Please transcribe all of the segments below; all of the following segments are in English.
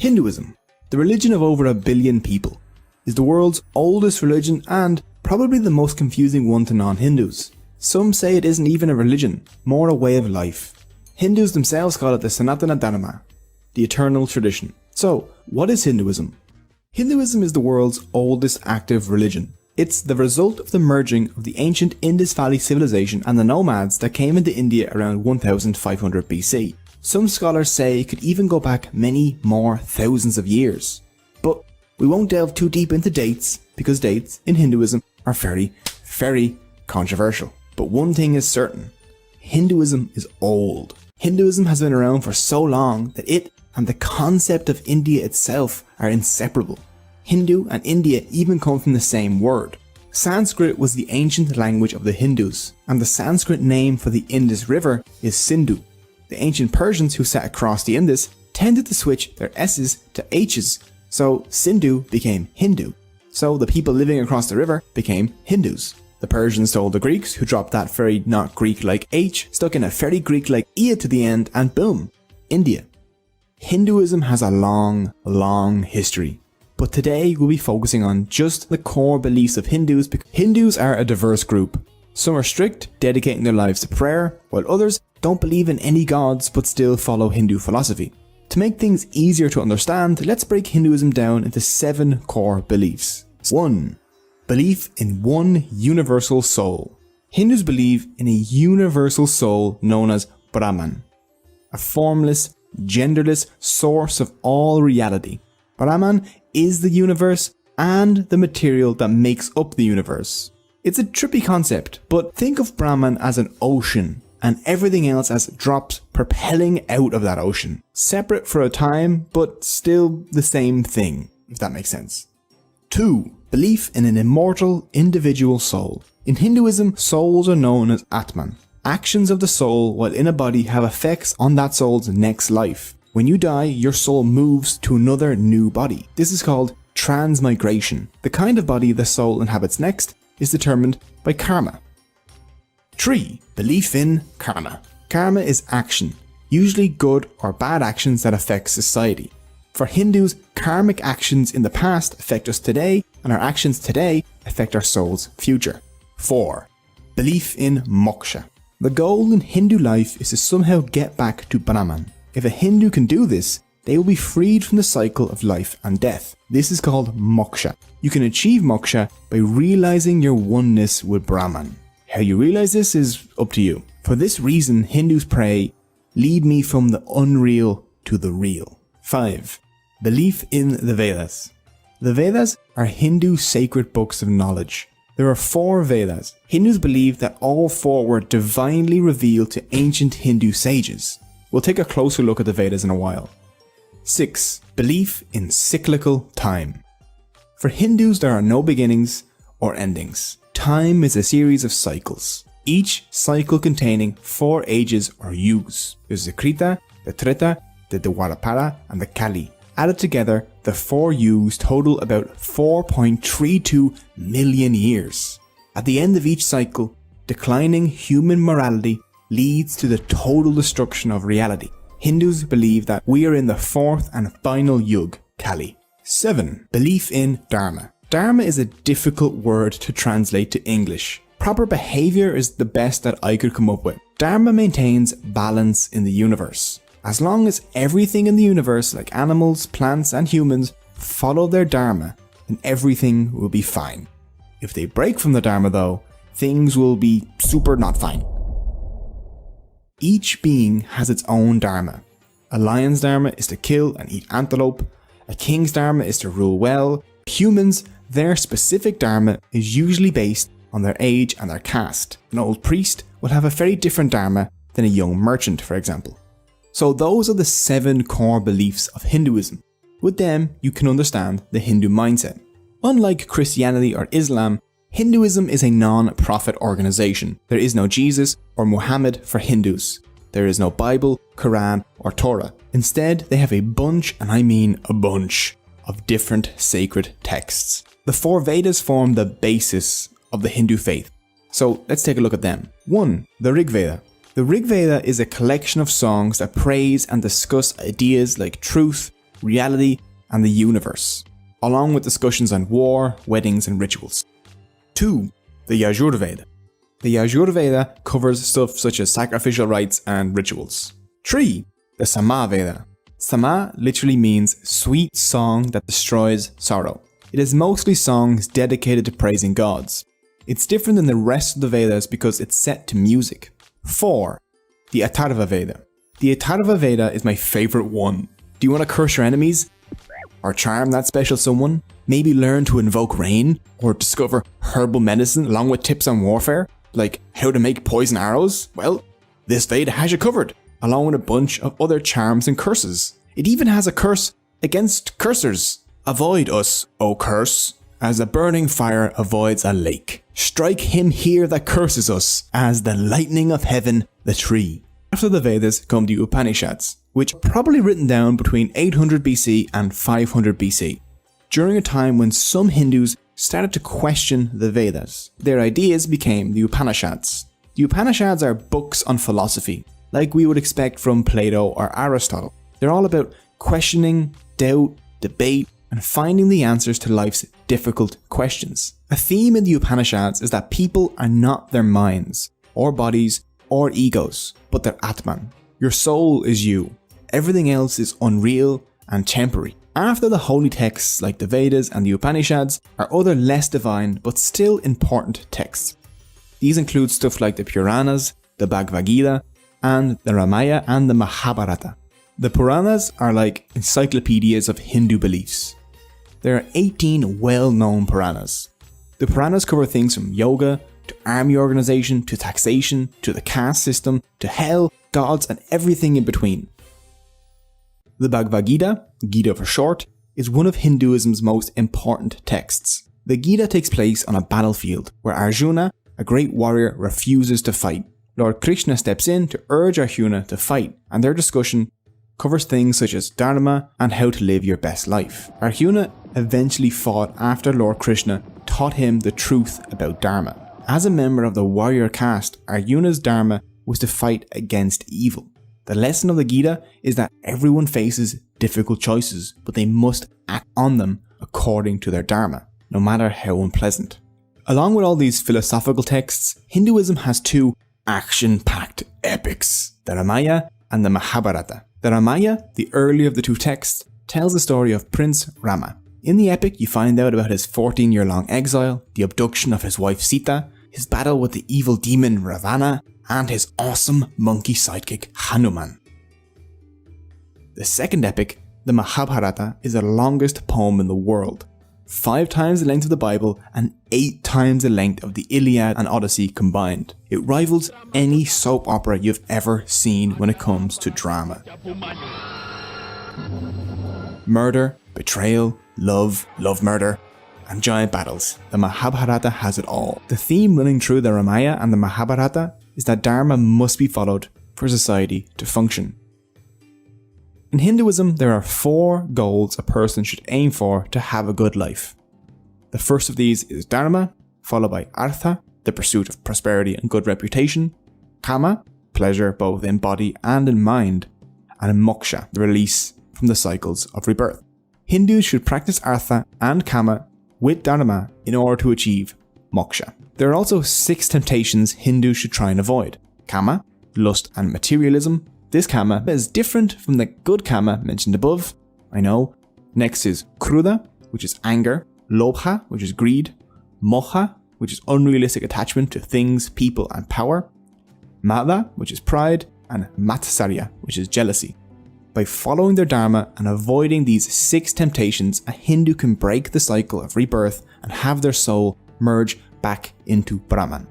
Hinduism, the religion of over 1 billion people, is the world's oldest religion and probably the most confusing one to non-Hindus. Some say it isn't even a religion, more a way of life. Hindus themselves call it the Sanatana Dharma, the eternal tradition. So, what is Hinduism? Hinduism is the world's oldest active religion. It's the result of the merging of the ancient Indus Valley civilization and the nomads that came into India around 1500 BC. Some scholars say it could even go back many more thousands of years. But we won't delve too deep into dates, because dates in Hinduism are very, very controversial. But one thing is certain, Hinduism is old. Hinduism has been around for so long that it and the concept of India itself are inseparable. Hindu and India even come from the same word. Sanskrit was the ancient language of the Hindus, and the Sanskrit name for the Indus River is Sindhu. The ancient Persians who sat across the Indus tended to switch their S's to H's, so Sindhu became Hindu. So the people living across the river became Hindus. The Persians told the Greeks, who dropped that very not Greek-like H, stuck in a very Greek-like ia to the end, and boom, India. Hinduism has a long, long history. But today we'll be focusing on just the core beliefs of Hindus because Hindus are a diverse group. Some are strict, dedicating their lives to prayer, while others don't believe in any gods but still follow Hindu philosophy. To make things easier to understand, let's break Hinduism down into 7 core beliefs. 1. Belief in one universal soul. Hindus believe in a universal soul known as Brahman, a formless, genderless source of all reality. Brahman is the universe and the material that makes up the universe. It's a trippy concept, but think of Brahman as an ocean and everything else as drops propelling out of that ocean. Separate for a time, but still the same thing, if that makes sense. 2. Belief in an immortal individual soul. In Hinduism, souls are known as Atman. Actions of the soul while in a body have effects on that soul's next life. When you die, your soul moves to another new body. This is called transmigration. The kind of body the soul inhabits next is determined by karma. 3. Belief in karma. Karma is action, usually good or bad actions that affect society. For Hindus, karmic actions in the past affect us today, and our actions today affect our soul's future. 4. Belief in moksha. The goal in Hindu life is to somehow get back to Brahman. If a Hindu can do this, they will be freed from the cycle of life and death. This is called moksha. You can achieve moksha by realizing your oneness with Brahman. How you realize this is up to you. For this reason, Hindus pray, "Lead me from the unreal to the real." 5. Belief in the Vedas. The Vedas are Hindu sacred books of knowledge. There are 4 Vedas. Hindus believe that all 4 were divinely revealed to ancient Hindu sages. We'll take a closer look at the Vedas in a while. 6. Belief in cyclical time. For Hindus, there are no beginnings or endings. Time is a series of cycles, each cycle containing 4 ages or yugas. There's the Krita, the Treta, the Dwapara, and the Kali. Added together, the 4 yugas total about 4.32 million years. At the end of each cycle, declining human morality leads to the total destruction of reality. Hindus believe that we are in the 4th and final yug, Kali. 7. Belief in Dharma. Dharma is a difficult word to translate to English. Proper behavior is the best that I could come up with. Dharma maintains balance in the universe. As long as everything in the universe, like animals, plants, and humans, follow their Dharma, then everything will be fine. If they break from the Dharma though, things will be super not fine. Each being has its own Dharma. A lion's Dharma is to kill and eat antelope. A king's Dharma is to rule well. Humans, their specific Dharma is usually based on their age and their caste. An old priest will have a very different Dharma than a young merchant, for example. So those are the 7 core beliefs of Hinduism. With them, you can understand the Hindu mindset. Unlike Christianity or Islam, Hinduism is a non-profit organization. There is no Jesus or Muhammad for Hindus. There is no Bible, Quran, or Torah. Instead, they have a bunch, and I mean a bunch, of different sacred texts. The 4 Vedas form the basis of the Hindu faith. So let's take a look at them. 1. The Rig Veda. The Rig Veda is a collection of songs that praise and discuss ideas like truth, reality, and the universe, along with discussions on war, weddings, and rituals. 2. The Yajurveda. The Yajurveda covers stuff such as sacrificial rites and rituals. 3. The Samaveda. Sama literally means sweet song that destroys sorrow. It is mostly songs dedicated to praising gods. It's different than the rest of the Vedas because it's set to music. 4. The Atharva Veda. The Atharva Veda is my favourite one. Do you want to curse your enemies? Or charm that special someone? Maybe learn to invoke rain? Or discover herbal medicine along with tips on warfare? Like how to make poison arrows? Well, this Veda has you covered, along with a bunch of other charms and curses. It even has a curse against cursers. Avoid us, O curse, as a burning fire avoids a lake. Strike him here that curses us, as the lightning of heaven the tree. After the Vedas come the Upanishads, which are probably written down between 800 BC and 500 BC, during a time when some Hindus started to question the Vedas. Their ideas became the Upanishads. The Upanishads are books on philosophy, like we would expect from Plato or Aristotle. They're all about questioning, doubt, debate, and finding the answers to life's difficult questions. A theme in the Upanishads is that people are not their minds, or bodies, or egos, but their Atman. Your soul is you. Everything else is unreal and temporary. After the holy texts like the Vedas and the Upanishads are other less divine but still important texts. These include stuff like the Puranas, the Bhagavad Gita, and the Ramayana and the Mahabharata. The Puranas are like encyclopedias of Hindu beliefs. There are 18 well-known Puranas. The Puranas cover things from yoga, to army organization, to taxation, to the caste system, to hell, gods, and everything in between. The Bhagavad Gita, Gita for short, is one of Hinduism's most important texts. The Gita takes place on a battlefield where Arjuna, a great warrior, refuses to fight. Lord Krishna steps in to urge Arjuna to fight, and their discussion covers things such as dharma and how to live your best life. Arjuna eventually fought after Lord Krishna taught him the truth about dharma. As a member of the warrior caste, Arjuna's dharma was to fight against evil. The lesson of the Gita is that everyone faces difficult choices, but they must act on them according to their dharma, no matter how unpleasant. Along with all these philosophical texts, Hinduism has two action-packed epics, the Ramayana and the Mahabharata. The Ramayana, the earlier of the two texts, tells the story of Prince Rama. In the epic, you find out about his 14-year-long exile, the abduction of his wife Sita, his battle with the evil demon Ravana, and his awesome monkey sidekick Hanuman. The second epic, the Mahabharata, is the longest poem in the world, 5 times the length of the Bible and 8 times the length of the Iliad and Odyssey combined. It rivals any soap opera you've ever seen when it comes to drama. Murder, betrayal, love murder, and giant battles. The Mahabharata has it all. The theme running through the Ramayana and the Mahabharata is that dharma must be followed for society to function. In Hinduism, there are 4 goals a person should aim for to have a good life. The first of these is dharma, followed by artha, the pursuit of prosperity and good reputation, kama, pleasure both in body and in mind, and moksha, the release from the cycles of rebirth. Hindus should practice artha and kama with dharma in order to achieve moksha. There are also 6 temptations Hindus should try and avoid. Kama, lust and materialism. This kama is different from the good kama mentioned above, I know. Next is kruda, which is anger, lobha, which is greed, moha, which is unrealistic attachment to things, people and power, mada, which is pride, and matsarya, which is jealousy. By following their dharma and avoiding these 6 temptations, a Hindu can break the cycle of rebirth and have their soul merge back into Brahman.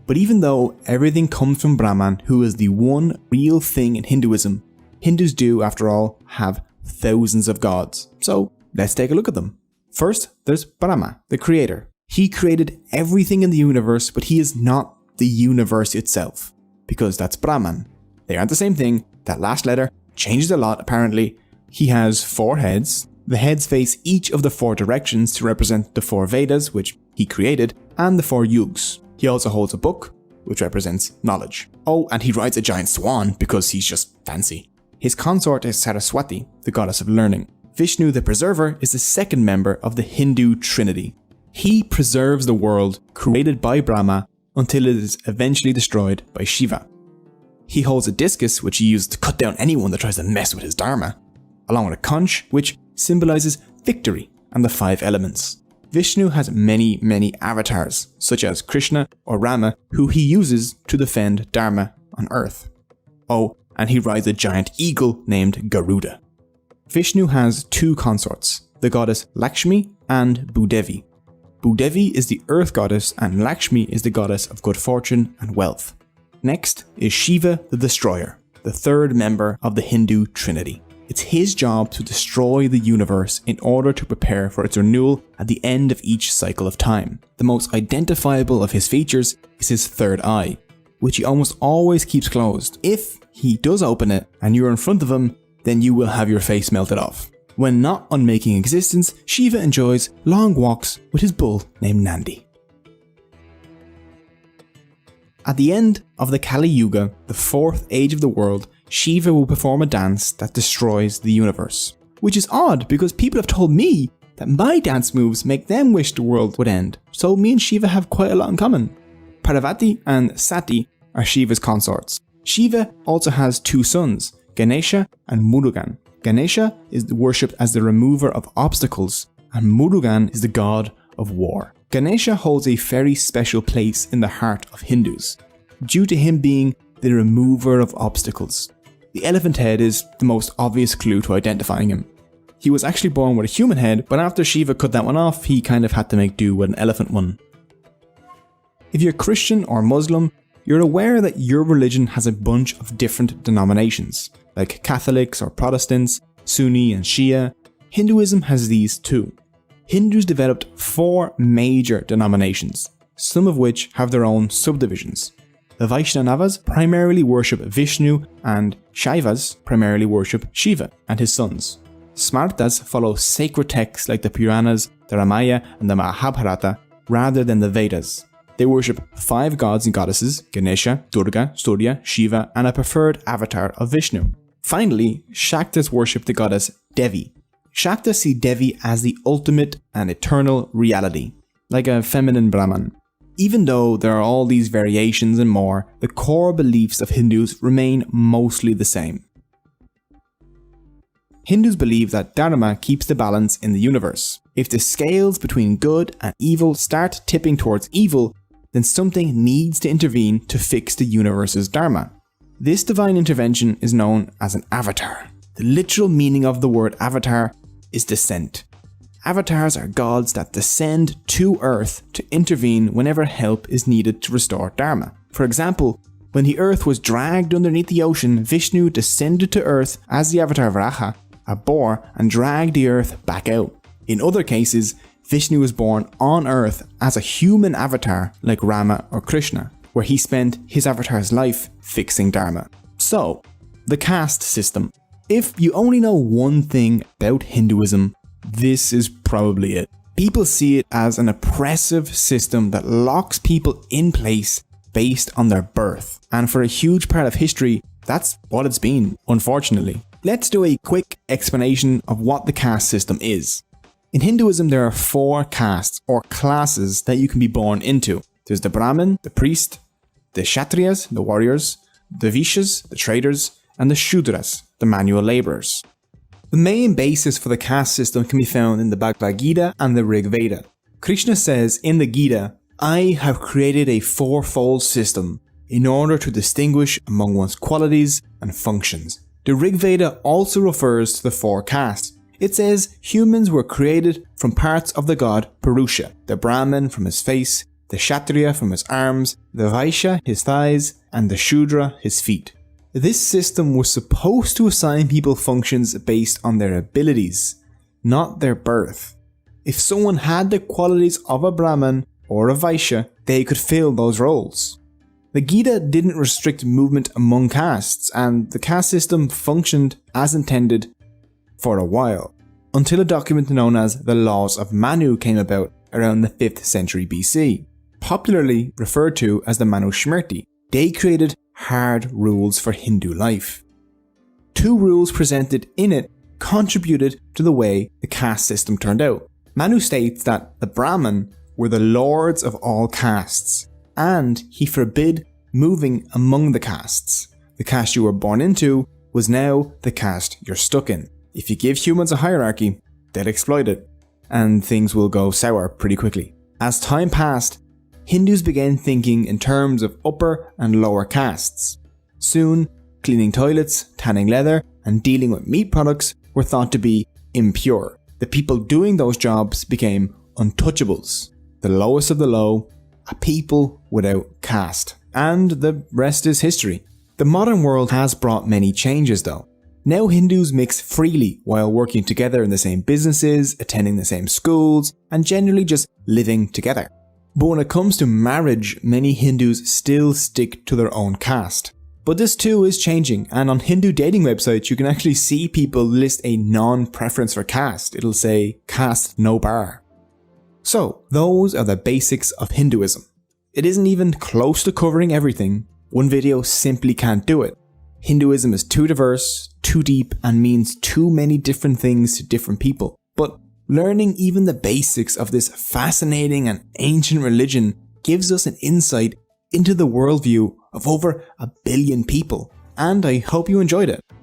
But even though everything comes from Brahman, who is the one real thing in Hinduism, Hindus do, after all, have thousands of gods. So let's take a look at them. First, there's Brahma, the creator. He created everything in the universe, but he is not the universe itself, because that's Brahman. They aren't the same thing. That last letter changes a lot, apparently. He has 4 heads. The heads face each of the 4 directions to represent the 4 Vedas, which he created, and the 4 yugas. He also holds a book, which represents knowledge. Oh, and he rides a giant swan because he's just fancy. His consort is Saraswati, the goddess of learning. Vishnu the Preserver is the second member of the Hindu Trinity. He preserves the world created by Brahma until it is eventually destroyed by Shiva. He holds a discus which he uses to cut down anyone that tries to mess with his dharma, along with a conch which symbolizes victory and the 5 elements. Vishnu has many avatars, such as Krishna or Rama, who he uses to defend dharma on earth. Oh, and he rides a giant eagle named Garuda. Vishnu has 2 consorts, the goddess Lakshmi and Bhudevi. Bhudevi is the earth goddess and Lakshmi is the goddess of good fortune and wealth. Next is Shiva the Destroyer, the 3rd member of the Hindu Trinity. It's his job to destroy the universe in order to prepare for its renewal at the end of each cycle of time. The most identifiable of his features is his 3rd eye, which he almost always keeps closed. If he does open it and you're in front of him, then you will have your face melted off. When not unmaking existence, Shiva enjoys long walks with his bull named Nandi. At the end of the Kali Yuga, the 4th age of the world, Shiva will perform a dance that destroys the universe. Which is odd because people have told me that my dance moves make them wish the world would end, so me and Shiva have quite a lot in common. Parvati and Sati are Shiva's consorts. Shiva also has 2 sons, Ganesha and Murugan. Ganesha is worshipped as the remover of obstacles, and Murugan is the god of war. Ganesha holds a very special place in the heart of Hindus, due to him being the remover of obstacles. The elephant head is the most obvious clue to identifying him. He was actually born with a human head, but after Shiva cut that one off, he kind of had to make do with an elephant one. If you're Christian or Muslim, you're aware that your religion has a bunch of different denominations, like Catholics or Protestants, Sunni and Shia. Hinduism has these too. Hindus developed 4 major denominations, some of which have their own subdivisions. The Vaishnavas primarily worship Vishnu and Shaivas primarily worship Shiva and his sons. Smartas follow sacred texts like the Puranas, the Ramayana and the Mahabharata rather than the Vedas. They worship 5 gods and goddesses, Ganesha, Durga, Surya, Shiva and a preferred avatar of Vishnu. Finally, Shaktas worship the goddess Devi. Shaktas see Devi as the ultimate and eternal reality, like a feminine Brahman. Even though there are all these variations and more, the core beliefs of Hindus remain mostly the same. Hindus believe that Dharma keeps the balance in the universe. If the scales between good and evil start tipping towards evil, then something needs to intervene to fix the universe's Dharma. This divine intervention is known as an avatar. The literal meaning of the word avatar is descent. Avatars are gods that descend to Earth to intervene whenever help is needed to restore Dharma. For example, when the Earth was dragged underneath the ocean, Vishnu descended to Earth as the avatar Varaha, a boar, and dragged the Earth back out. In other cases, Vishnu was born on Earth as a human avatar like Rama or Krishna, where he spent his avatar's life fixing Dharma. So, the caste system. If you only know one thing about Hinduism, this is probably it. People see it as an oppressive system that locks people in place based on their birth. And for a huge part of history, that's what it's been, unfortunately. Let's do a quick explanation of what the caste system is. In Hinduism, there are 4 castes or classes that you can be born into. There's the Brahmin, the priest, the Kshatriyas, the warriors, the Vaishyas, the traders, and the Shudras, the manual labourers. The main basis for the caste system can be found in the Bhagavad Gita and the Rig Veda. Krishna says in the Gita, "I have created a 4-fold system in order to distinguish among one's qualities and functions." The Rig Veda also refers to the 4 castes. It says humans were created from parts of the god Purusha, the Brahmin from his face, the Kshatriya from his arms, the Vaishya his thighs, and the Shudra his feet. This system was supposed to assign people functions based on their abilities, not their birth. If someone had the qualities of a Brahmin or a Vaishya, they could fill those roles. The Gita didn't restrict movement among castes, and the caste system functioned as intended for a while, until a document known as the Laws of Manu came about around the 5th century BC, popularly referred to as the Manusmriti. They created hard rules for Hindu life. two rules presented in it contributed to the way the caste system turned out. Manu states that the Brahmin were the lords of all castes, and he forbid moving among the castes. The caste you were born into was now the caste you're stuck in. If you give humans a hierarchy, they'll exploit it, and things will go sour pretty quickly. As time passed, Hindus began thinking in terms of upper and lower castes. Soon, cleaning toilets, tanning leather, and dealing with meat products were thought to be impure. The people doing those jobs became untouchables, the lowest of the low, a people without caste. And the rest is history. The modern world has brought many changes though. Now Hindus mix freely while working together in the same businesses, attending the same schools, and generally just living together. But when it comes to marriage, many Hindus still stick to their own caste. But this too is changing, and on Hindu dating websites you can actually see people list a non-preference for caste. It'll say caste no bar. So those are the basics of Hinduism. It isn't even close to covering everything. One video simply can't do it. Hinduism is too diverse, too deep, and means too many different things to different people. But learning even the basics of this fascinating and ancient religion gives us an insight into the worldview of over 1 billion people. And I hope you enjoyed it.